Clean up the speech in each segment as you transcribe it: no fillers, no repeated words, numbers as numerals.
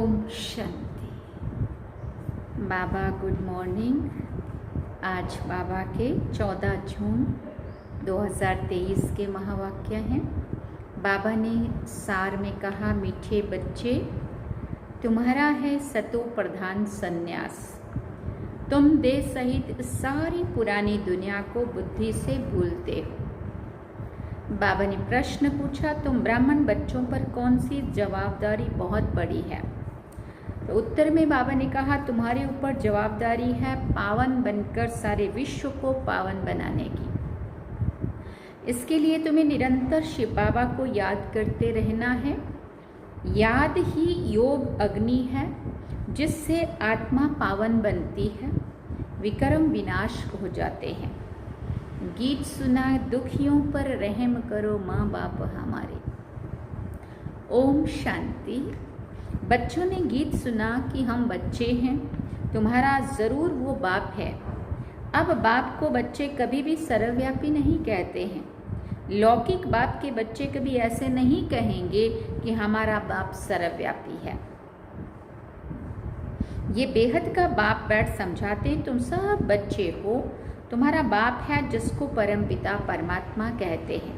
ओम शांति। बाबा good morning. आज बाबा के 14 जून 2023 के महावाक्य हैं। बाबा ने सार में कहा, मीठे बच्चे, तुम्हारा है सतो प्रधान संन्यास। तुम देह सहित सारी पुरानी दुनिया को बुद्धि से भूलते हो। बाबा ने प्रश्न पूछा, तुम ब्राह्मण बच्चों पर कौन सी जवाबदारी बहुत बड़ी है? तो उत्तर में बाबा ने कहा, तुम्हारे ऊपर जवाबदारी है पावन बनकर सारे विश्व को पावन बनाने की। इसके लिए तुम्हें निरंतर शिव बाबा को याद करते रहना है। याद ही योग अग्नि है जिससे आत्मा पावन बनती है, विक्रम विनाश हो जाते हैं। गीत सुना, दुखियों पर रहम करो माँ बाप हमारे। ओम शांति। बच्चों ने गीत सुना कि हम बच्चे हैं, तुम्हारा ज़रूर वो बाप है। अब बाप को बच्चे कभी भी सर्वव्यापी नहीं कहते हैं। लौकिक बाप के बच्चे कभी ऐसे नहीं कहेंगे कि हमारा बाप सर्वव्यापी है। ये बेहद का बाप बैठ समझाते, तुम सब बच्चे हो, तुम्हारा बाप है जिसको परमपिता परमात्मा कहते हैं।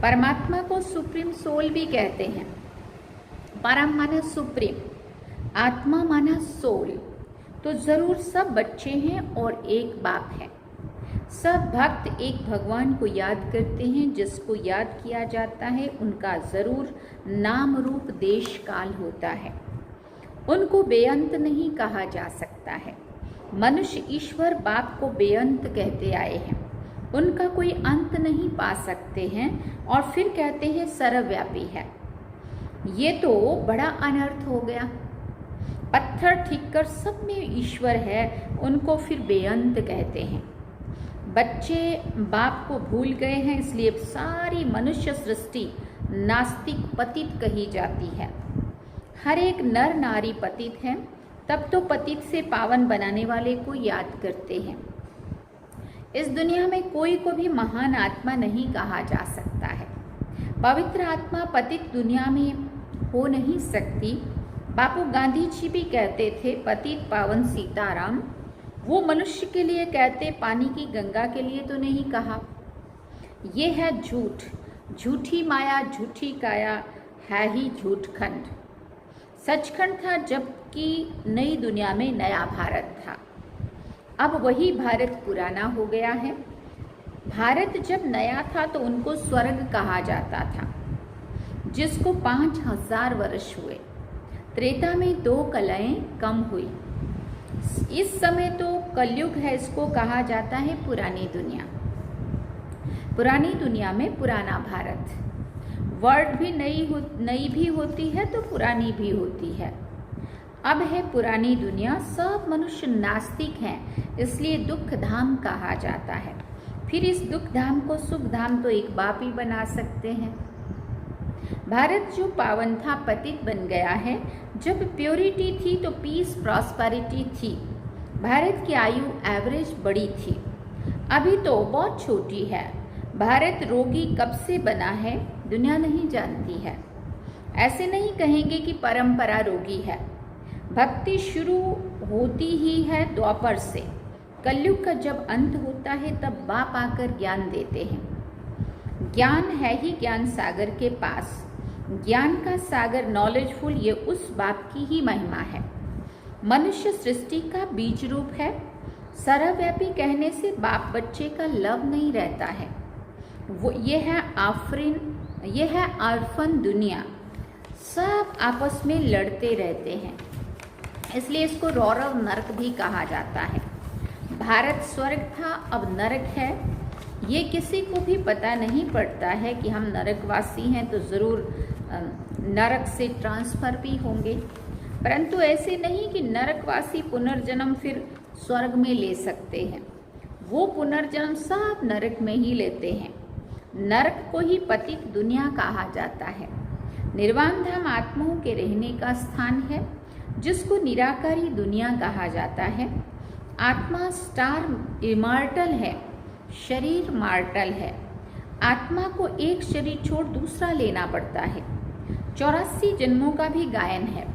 परमात्मा को सुप्रीम सोल भी कहते हैं। परम माना सुप्रीम, आत्मा माना सोल। तो ज़रूर सब बच्चे हैं और एक बाप है। सब भक्त एक भगवान को याद करते हैं। जिसको याद किया जाता है उनका ज़रूर नाम रूप देश काल होता है। उनको बेअंत नहीं कहा जा सकता है। मनुष्य ईश्वर बाप को बेअंत कहते आए हैं। उनका कोई अंत नहीं पा सकते हैं और फिर कहते हैं सर्वव्यापी है। ये तो बड़ा अनर्थ हो गया। पत्थर ठीक कर सब में ईश्वर है, उनको फिर बेअंत कहते हैं। बच्चे बाप को भूल गए हैं, इसलिए सारी मनुष्य सृष्टि नास्तिक पतित कही जाती है। हर एक नर नारी पतित है। तब तो पतित से पावन बनाने वाले को याद करते हैं। इस दुनिया में कोई को भी महान आत्मा नहीं कहा जा सकता है। पवित्र आत्मा पतित दुनिया में हो नहीं सकती। बापू गांधी जी भी कहते थे, पतित पावन सीताराम। वो मनुष्य के लिए कहते, पानी की गंगा के लिए तो नहीं कहा। ये है झूठ, झूठी माया, झूठी काया, है ही झूठखंड। सचखंड था जबकि नई दुनिया में नया भारत था। अब वही भारत पुराना हो गया है। भारत जब नया था तो उनको स्वर्ग कहा जाता था, जिसको 5000 वर्ष हुए। त्रेता में 2 कलाएं कम हुई। इस समय तो कलयुग है, इसको कहा जाता है पुरानी दुनिया। पुरानी दुनिया में पुराना भारत। वर्ड भी नई भी होती है तो पुरानी भी होती है। अब है पुरानी दुनिया। सब मनुष्य नास्तिक हैं, इसलिए दुख धाम कहा जाता है। फिर इस दुख धाम को सुख धाम तो एक बाप ही बना सकते हैं। भारत जो पावन था पतित बन गया है। जब प्योरिटी थी तो पीस प्रॉस्पेरिटी थी। भारत की आयु एवरेज बड़ी थी, अभी तो बहुत छोटी है। भारत रोगी कब से बना है दुनिया नहीं जानती है। ऐसे नहीं कहेंगे कि परंपरा रोगी है। भक्ति शुरू होती ही है द्वापर से। कलयुग का जब अंत होता है तब बाप आकर ज्ञान देते हैं। ज्ञान है ही ज्ञान सागर के पास। ज्ञान का सागर नॉलेजफुल, ये उस बाप की ही महिमा है। मनुष्य सृष्टि का बीज रूप है। सर्वव्यापी कहने से बाप बच्चे का लव नहीं रहता है। वो ये है आर्फन दुनिया। सब आपस में लड़ते रहते हैं, इसलिए इसको रौरव नरक भी कहा जाता है। भारत स्वर्ग था, अब नरक है। ये किसी को भी पता नहीं पड़ता है कि हम नरकवासी हैं तो ज़रूर नरक से ट्रांसफ़र भी होंगे। परंतु ऐसे नहीं कि नरकवासी पुनर्जन्म फिर स्वर्ग में ले सकते हैं। वो पुनर्जन्म सब नरक में ही लेते हैं। नरक को ही पतित दुनिया कहा जाता है। निर्वाण धाम आत्माओं के रहने का स्थान है, जिसको निराकारी दुनिया कहा जाता है। आत्मा स्टार इमॉर्टल है, शरीर मार्टल है। आत्मा को एक शरीर छोड़ दूसरा लेना पड़ता है। 84 जन्मों का भी गायन है।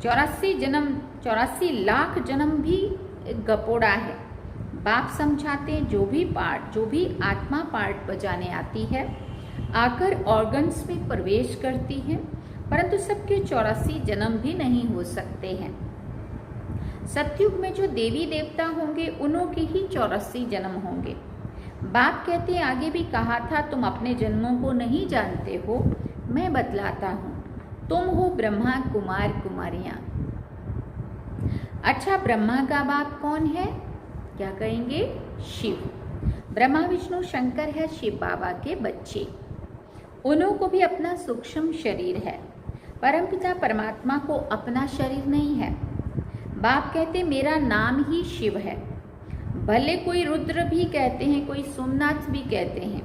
चौरासी लाख जन्म भी गपोड़ा है। बाप समझाते हैं जो भी आत्मा पार्ट बजाने आती है आकर ऑर्गन्स में प्रवेश करती है, परंतु सबके 84 जन्म भी नहीं हो सकते हैं। सतयुग में जो देवी देवता होंगे उन्हों के ही 84 जन्म होंगे। बाप कहते हैं आगे भी कहा था, तुम अपने जन्मों को नहीं जानते हो, मैं बतलाता हूँ, तुम हो ब्रह्मा कुमार कुमारियाँ। अच्छा, ब्रह्मा का बाप कौन है? क्या कहेंगे? शिव। ब्रह्मा विष्णु शंकर है शिव बाबा के बच्चे। उन्हों को भी अपना सूक्ष्म शरीर है। परमपिता परमात्मा को अपना शरीर नहीं है। बाप कहते मेरा नाम ही शिव है। भले कोई रुद्र भी कहते हैं, कोई सोमनाथ भी कहते हैं,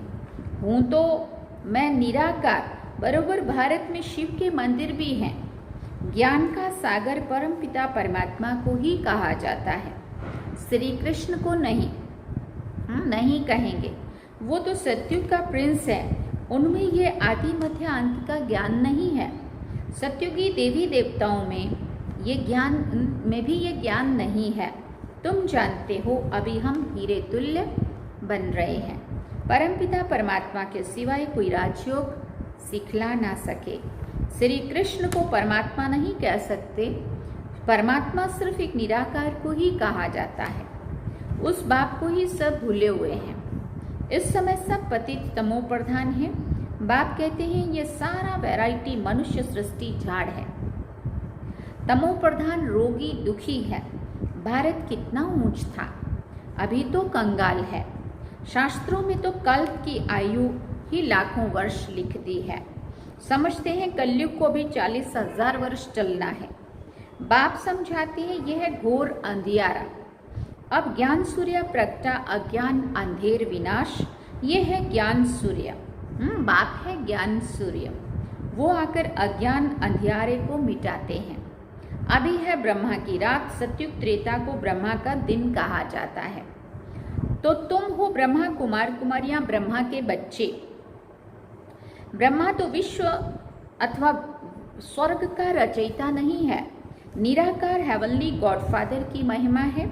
हूँ तो मैं निराकार। बरोबर भारत में शिव के मंदिर भी हैं। ज्ञान का सागर परमपिता परमात्मा को ही कहा जाता है, श्री कृष्ण को नहीं कहेंगे। वो तो सतयुग का प्रिंस है, उनमें ये आदि मध्य अंत का ज्ञान नहीं है। सतयुगी देवी देवताओं में भी ये ज्ञान नहीं है। तुम जानते हो अभी हम हीरे तुल्य बन रहे हैं। परमपिता परमात्मा के सिवाय कोई राजयोग सिखला ना सके। श्री कृष्ण को परमात्मा नहीं कह सकते। परमात्मा सिर्फ एक निराकार को ही कहा जाता है। उस बाप को ही सब भूले हुए हैं। इस समय सब पतित तमो प्रधान है। बाप कहते हैं ये सारा वैरायटी मनुष्य सृष्टि झाड़ है। तमो प्रधान रोगी दुखी है। भारत कितना ऊंच था, अभी तो कंगाल है। शास्त्रों में तो कल्प की आयु ही लाखों वर्ष लिख दी है। समझते हैं कलयुग को भी 40,000 वर्ष चलना है। बाप समझाते हैं यह है घोर अंधियारा। अब ज्ञान सूर्य प्रगटा, अज्ञान अंधेर विनाश। ये है ज्ञान सूर्य। बाप है ज्ञान सूर्य। वो आकर अज्ञान अंधियारे को मिटाते हैं। अभी है ब्रह्मा की रात। सतयुग त्रेता को ब्रह्मा का दिन कहा जाता है। तो तुम हो ब्रह्मा कुमार कुमारियां, ब्रह्मा के बच्चे। ब्रह्मा तो विश्व अथवा स्वर्ग का रचयिता नहीं है, निराकार हेवनली गॉडफादर की महिमा है।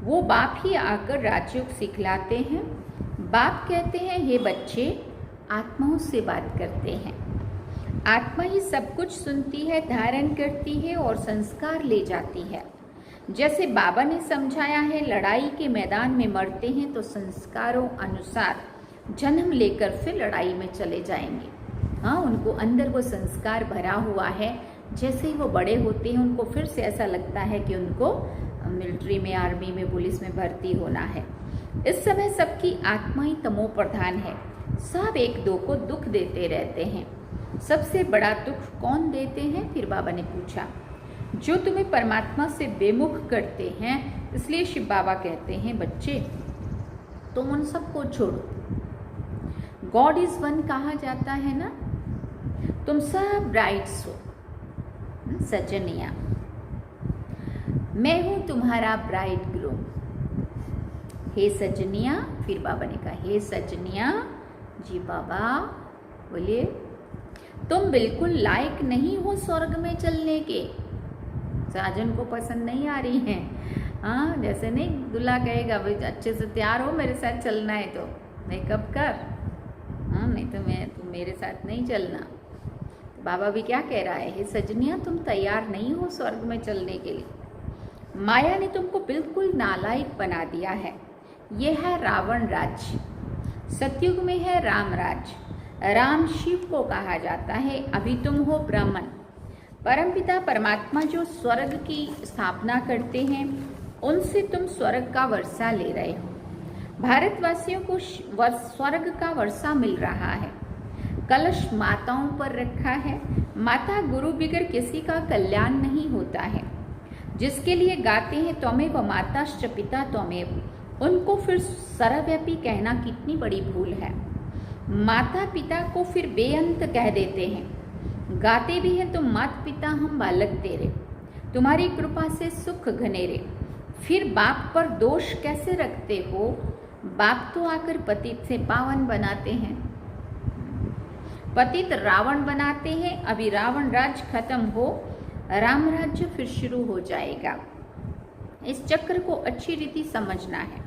वो बाप ही आकर राजयोग सिखलाते हैं। बाप कहते हैं हे बच्चे, आत्माओं से बात करते हैं। आत्मा ही सब कुछ सुनती है, धारण करती है और संस्कार ले जाती है। जैसे बाबा ने समझाया है, लड़ाई के मैदान में मरते हैं तो संस्कारों अनुसार जन्म लेकर फिर लड़ाई में चले जाएंगे। हाँ, उनको अंदर वो संस्कार भरा हुआ है। जैसे ही वो बड़े होते हैं उनको फिर से ऐसा लगता है कि उनको मिलिट्री में, आर्मी में, पुलिस में भर्ती होना है। इस समय सबकी आत्मा ही तमो प्रधान है। सब एक दो को दुख देते रहते हैं। सबसे बड़ा दुख कौन देते हैं? फिर बाबा ने पूछा, जो तुम्हें परमात्मा से बेमुख करते हैं। इसलिए शिव बाबा कहते हैं बच्चे तुम उन सबको छोड़ो। गॉड इज वन कहा जाता है ना। तुम सब ब्राइड्स हो, सजनिया। मैं हूं तुम्हारा ब्राइड ग्रूम। हे सजनिया, फिर बाबा ने कहा हे सजनिया। जी बाबा बोलिए, तुम बिल्कुल लायक नहीं हो स्वर्ग में चलने के। साजन को पसंद नहीं आ रही हैं। हाँ, जैसे नहीं दूल्हा कहेगा भाई अच्छे से तैयार हो, मेरे साथ चलना है तो मेकअप कर। हाँ, नहीं तो तुम मेरे साथ नहीं चलना। तो बाबा भी क्या कह रहा है, हे सजनिया तुम तैयार नहीं हो स्वर्ग में चलने के लिए। माया ने तुमको बिल्कुल नालायक बना दिया है। यह है रावण राज्य। सतयुग में है राम राज्य। राम शिव को कहा जाता है। अभी तुम हो ब्राह्मण। परमपिता परमात्मा जो स्वर्ग की स्थापना करते हैं उनसे तुम स्वर्ग का वर्षा ले रहे हो। भारतवासियों को स्वर्ग का वर्षा मिल रहा है। कलश माताओं पर रखा है। माता गुरु बिगर किसी का कल्याण नहीं होता है। जिसके लिए गाते हैं त्वमेव माताश्च पिता त्वमेव, उनको फिर सर्वव्यापी कहना कितनी बड़ी भूल है। माता पिता को फिर बेअंत कह देते हैं। गाते भी हैं तुम माता पिता हम बालक तेरे, तुम्हारी कृपा से सुख घनेरे। फिर बाप पर दोष कैसे रखते हो? बाप तो आकर पतित से पावन बनाते हैं। पतित रावण बनाते हैं। अभी रावण राज खत्म हो, राम राज्य फिर शुरू हो जाएगा। इस चक्र को अच्छी रीति समझना है।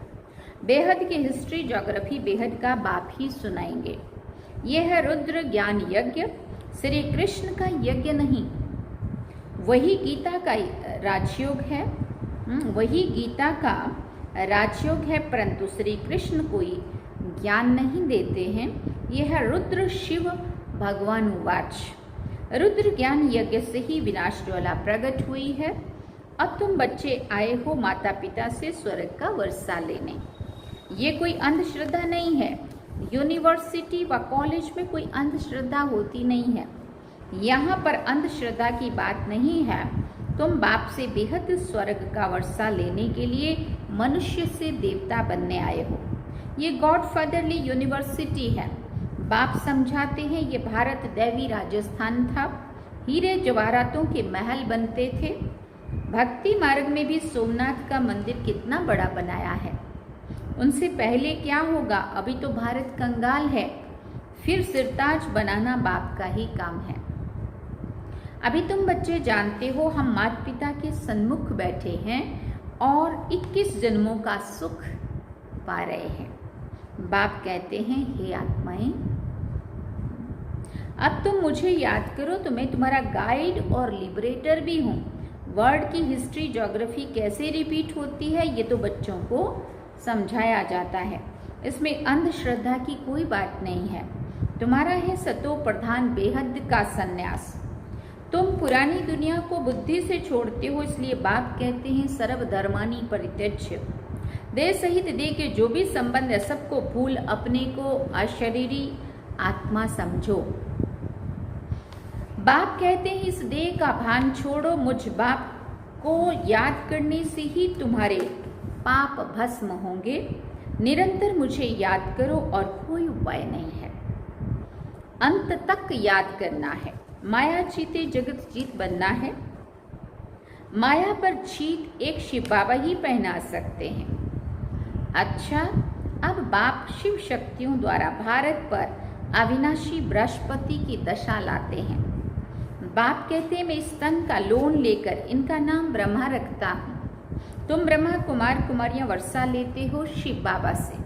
बेहद की हिस्ट्री ज्योग्राफी बेहद का बाप ही सुनाएंगे। यह है रुद्र ज्ञान यज्ञ, श्री कृष्ण का यज्ञ नहीं। वही गीता का राजयोग है, वही गीता का राजयोग है, परंतु श्री कृष्ण कोई ज्ञान नहीं देते हैं। यह है रुद्र शिव भगवान उवाच। रुद्र ज्ञान यज्ञ से ही विनाश ज्वाला प्रकट हुई है। अब तुम बच्चे आए हो माता पिता से स्वर्ग का वर्षा लेने। ये कोई अंधश्रद्धा नहीं है। यूनिवर्सिटी व कॉलेज में कोई अंधश्रद्धा होती नहीं है। यहाँ पर अंधश्रद्धा की बात नहीं है। तुम बाप से बेहद स्वर्ग का वर्षा लेने के लिए मनुष्य से देवता बनने आए हो। ये गॉडफादरली यूनिवर्सिटी है। बाप समझाते हैं ये भारत दैवी राजस्थान था। हीरे जवाहरातों के महल बनते थे। भक्ति मार्ग में भी सोमनाथ का मंदिर कितना बड़ा बनाया है। उनसे पहले क्या होगा? अभी तो भारत कंगाल है। फिर सिरताज बनाना बाप का ही काम है। अभी तुम बच्चे जानते हो हम माता पिता के सन्मुख बैठे हैं और 21 जन्मों का सुख पा रहे हैं। बाप कहते हैं हे आत्माएं, अब तुम मुझे याद करो तो मैं तुम्हारा गाइड और लिबरेटर भी हूँ। वर्ड की हिस्ट्री ज्योग्राफी कैसे रिपीट होती है ये तो बच्चों को समझाया जाता है। इसमें अंधश्रद्धा की कोई बात नहीं है। तुम्हारा है सतो प्रधान बेहद का संन्यास। तुम पुरानी दुनिया को बुद्धि से छोड़ते हो, इसलिए बाप कहते हैं सर्वधर्मानि परित्यज्य। देह सहित देह के जो भी संबंध है सबको भूल अपने को अशरीरी आत्मा समझो। बाप कहते हैं इस देह का भान छोड़ो। मुझ बाप को याद करने से ही तुम्हारे पाप भस्म होंगे। निरंतर मुझे याद करो और कोई उपाय नहीं है। अंत तक याद करना है। माया जीते जगत जीत बनना है। माया पर जीत एक शिव बाबा ही पहना सकते हैं। अच्छा, अब बाप शिव शक्तियों द्वारा भारत पर अविनाशी बृहस्पति की दशा लाते हैं। बाप कहते हैं मैं स्तन का लोन लेकर इनका नाम ब्रह्मा रखता हूँ। तुम ब्रह्मा कुमार कुमारियाँ वर्षा लेते हो शिव बाबा से।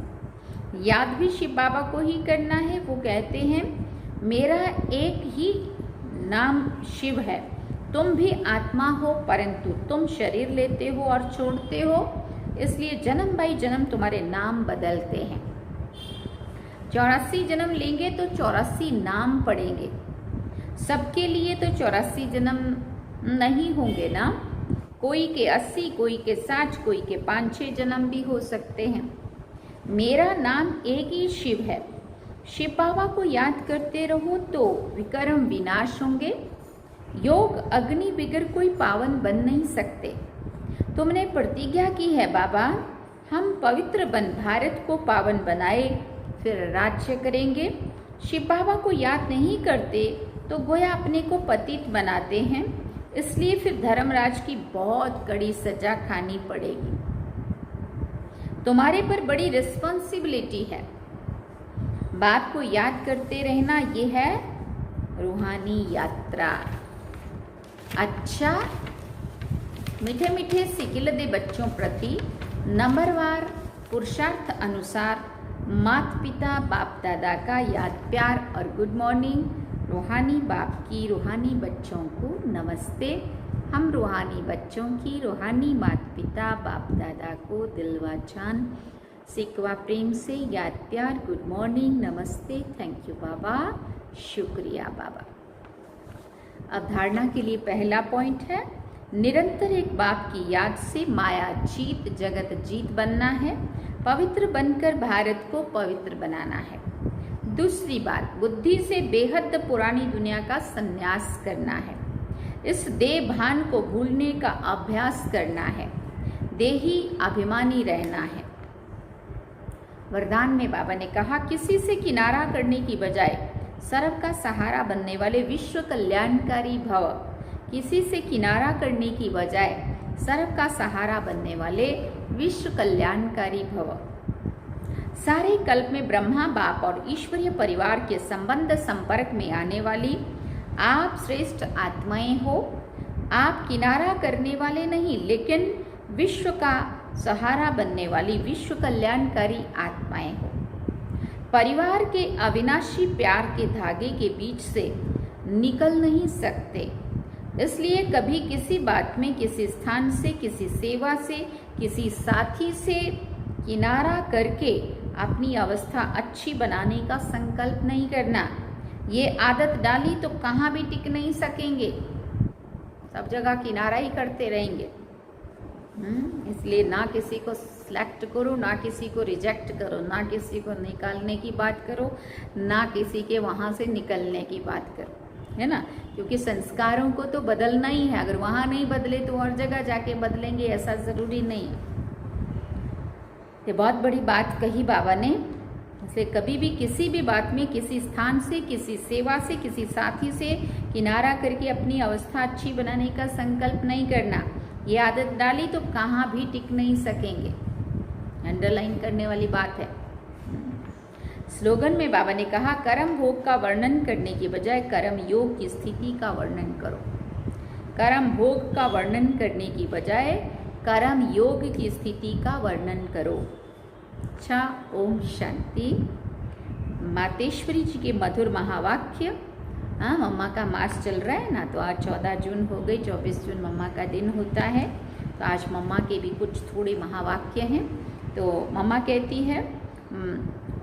याद भी शिव बाबा को ही करना है। वो कहते हैं मेरा एक ही नाम शिव है। तुम भी आत्मा हो, परंतु तुम शरीर लेते हो और छोड़ते हो, इसलिए जन्म बाई जन्म तुम्हारे नाम बदलते हैं। 84 जन्म लेंगे तो 84 नाम पड़ेंगे। सबके लिए तो 84 जन्म नहीं होंगे ना। कोई के 80, कोई के 60, कोई के 5-6 जन्म भी हो सकते हैं। मेरा नाम एक ही शिव है। शिव बाबा को याद करते रहो तो विकर्म विनाश होंगे। योग अग्नि बिगर कोई पावन बन नहीं सकते। तुमने प्रतिज्ञा की है बाबा हम पवित्र बन भारत को पावन बनाए फिर राज्य करेंगे। शिव बाबा को याद नहीं करते तो गोया अपने को पतित बनाते हैं, इसलिए फिर धर्मराज की बहुत कड़ी सजा खानी पड़ेगी। तुम्हारे पर बड़ी रिस्पॉन्सिबिलिटी है। बाप को याद करते रहना, ये है रूहानी यात्रा। अच्छा, मीठे मीठे सिकिल दे बच्चों प्रति नंबरवार पुरुषार्थ अनुसार माता पिता बाप दादा का याद प्यार और गुड मॉर्निंग। रूहानी बाप की रूहानी बच्चों को नमस्ते। हम रूहानी बच्चों की रूहानी माता पिता बाप दादा को दिलवा जान सिकवा प्रेम से याद प्यार गुड मॉर्निंग नमस्ते। थैंक यू बाबा, शुक्रिया बाबा। अवधारणा के लिए पहला पॉइंट है निरंतर एक बाप की याद से माया जीत जगत जीत बनना है। पवित्र बनकर भारत को पवित्र बनाना है। दूसरी बात, बुद्धि से बेहद पुरानी दुनिया का संन्यास करना है। इस देह भान को भूलने का अभ्यास करना है। देही अभिमानी रहना है। वरदान में बाबा ने कहा किसी से किनारा करने की बजाय सर्व का सहारा बनने वाले विश्व कल्याणकारी भव। किसी से किनारा करने की बजाय सर्व का सहारा बनने वाले विश्व कल्याणकारी भव। सारे कल्प में ब्रह्मा बाप और ईश्वरीय परिवार के संबंध संपर्क में आने वाली आप श्रेष्ठ आत्माएं हो। आप किनारा करने वाले नहीं, लेकिन विश्व का सहारा बनने वाली विश्व कल्याणकारी आत्माएं हो। परिवार के अविनाशी प्यार के धागे के बीच से निकल नहीं सकते, इसलिए कभी किसी बात में, किसी स्थान से, किसी सेवा से, किसी साथी से किनारा करके अपनी अवस्था अच्छी बनाने का संकल्प नहीं करना। ये आदत डाली तो कहाँ भी टिक नहीं सकेंगे, सब जगह किनारा ही करते रहेंगे। इसलिए ना किसी को सिलेक्ट करो, ना किसी को रिजेक्ट करो, ना किसी को निकालने की बात करो, ना किसी के वहाँ से निकलने की बात करो, है ना। क्योंकि संस्कारों को तो बदलना ही है, अगर वहाँ नहीं बदले तो और जगह जाके बदलेंगे, ऐसा ज़रूरी नहीं है। ये बहुत बड़ी बात कही बाबा ने। इसलिए कभी भी किसी भी बात में, किसी स्थान से, किसी सेवा से, किसी साथी से किनारा करके अपनी अवस्था अच्छी बनाने का संकल्प नहीं करना। ये आदत डाली तो कहाँ भी टिक नहीं सकेंगे। अंडरलाइन करने वाली बात है। स्लोगन में बाबा ने कहा, कर्म भोग का वर्णन करने के बजाय कर्म योग की स्थिति का वर्णन करो। कर्म भोग का वर्णन करने की बजाय कर्म योग की स्थिति का वर्णन करो। अच्छा, ओम शांति। मातेश्वरी जी के मधुर महावाक्य। हाँ, मम्मा का मास चल रहा है ना, तो आज 14 जून हो गई, 24 जून मम्मा का दिन होता है। तो आज मम्मा के भी कुछ थोड़े महावाक्य हैं। तो मम्मा कहती है,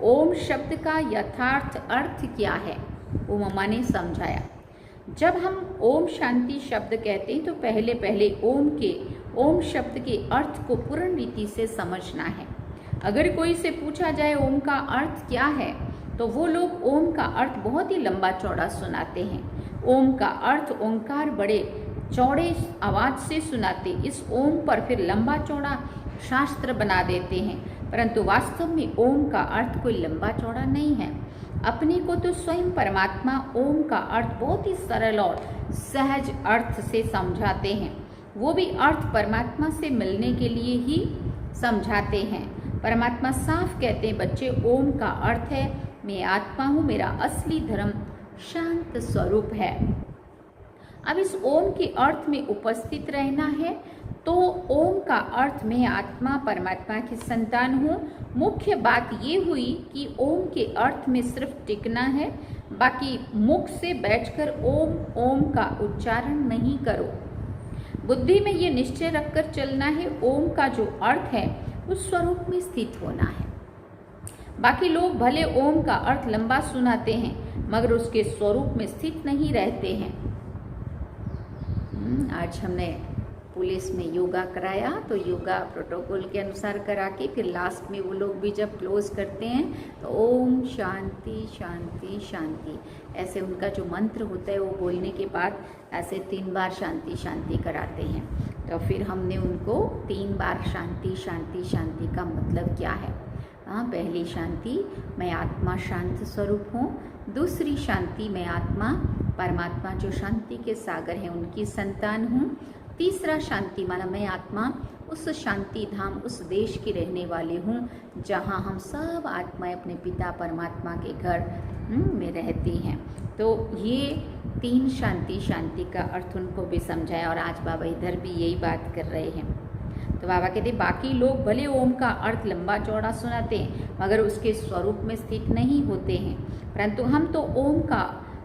ओम शब्द का यथार्थ अर्थ क्या है, वो मम्मा ने समझाया। जब हम ओम शांति शब्द कहते हैं तो पहले पहले ओम शब्द के अर्थ को पूर्ण रीति से समझना है। अगर कोई से पूछा जाए ओम का अर्थ क्या है, तो वो लोग ओम का अर्थ बहुत ही लंबा चौड़ा सुनाते हैं। ओम का अर्थ ओंकार बड़े चौड़े आवाज से सुनाते, इस ओम पर फिर लंबा चौड़ा शास्त्र बना देते हैं, परंतु वास्तव में ओम का अर्थ कोई लंबा चौड़ा नहीं है। अपने को तो स्वयं परमात्मा ओम का अर्थ बहुत ही सरल और सहज अर्थ से समझाते हैं। वो भी अर्थ परमात्मा से मिलने के लिए ही समझाते हैं। परमात्मा साफ कहते हैं, बच्चे ओम का अर्थ है मैं आत्मा हूँ, मेरा असली धर्म शांत स्वरूप है। अब इस ओम के अर्थ में उपस्थित रहना है, तो ओम का अर्थ मैं आत्मा परमात्मा की संतान हूँ। मुख्य बात ये हुई कि ओम के अर्थ में सिर्फ टिकना है, बाकी मुख से बैठकर ओम ओम का उच्चारण नहीं करो। बुद्धि में ये निश्चय रखकर चलना है, ओम का जो अर्थ है उस स्वरूप में स्थित होना है। बाकी लोग भले ओम का अर्थ लंबा सुनाते हैं, मगर उसके स्वरूप में स्थित नहीं रहते हैं। आज हमने पुलिस में योगा कराया, तो योगा प्रोटोकॉल के अनुसार करा के फिर लास्ट में वो लोग भी जब क्लोज करते हैं तो ओम शांति शांति शांति, ऐसे उनका जो मंत्र होता है वो बोलने के बाद ऐसे 3 बार शांति शांति कराते हैं। तो फिर हमने उनको 3 बार शांति शांति शांति का मतलब क्या है। हाँ, पहली शांति मैं आत्मा शांत स्वरूप हूँ, दूसरी शांति मैं आत्मा परमात्मा जो शांति के सागर हैं उनकी संतान हूँ, तीसरा शांति माना मैं आत्मा उस शांति धाम उस देश की रहने वाली हूँ जहाँ हम सब आत्माएं अपने पिता परमात्मा के घर में रहती हैं। तो ये 3 शांति शांति का अर्थ उनको भी समझाया, और आज बाबा इधर भी यही बात कर रहे हैं। तो बाबा कहते बाकी लोग भले ओम का अर्थ लंबा चौड़ा सुनाते हैं, मगर उसके स्वरूप में स्थित नहीं होते हैं, परंतु हम तो ओम का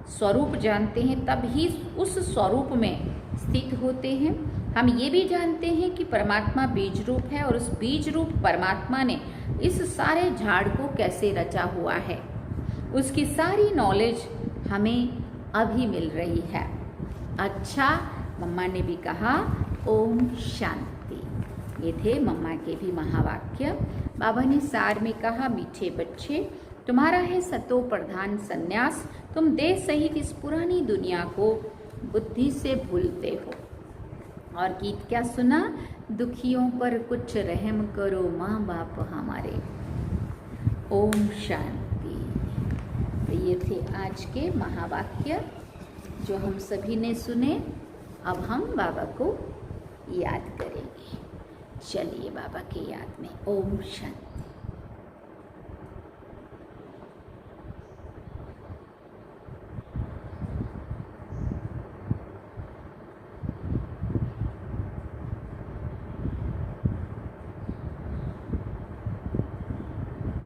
स्वरूप जानते हैं, तब ही उस स्वरूप में स्थित होते हैं। हम ये भी जानते हैं कि परमात्मा बीज रूप है, और उस बीज रूप परमात्मा ने इस सारे झाड़ को कैसे रचा हुआ है, उसकी सारी नॉलेज हमें अभी मिल रही है। अच्छा, मम्मा ने भी कहा ओम शांति। ये थे मम्मा के भी महावाक्य। बाबा ने सार में कहा, मीठे बच्चे तुम्हारा है सतो प्रधान संन्यास, तुम देह सहित इस पुरानी दुनिया को बुद्धि से भूलते हो। और गीत क्या सुना, दुखियों पर कुछ रहम करो माँ बाप हमारे। ओम शांति। तो ये थे आज के महावाक्य जो हम सभी ने सुने। अब हम बाबा को याद करेंगे। चलिए बाबा की याद में ओम शांति।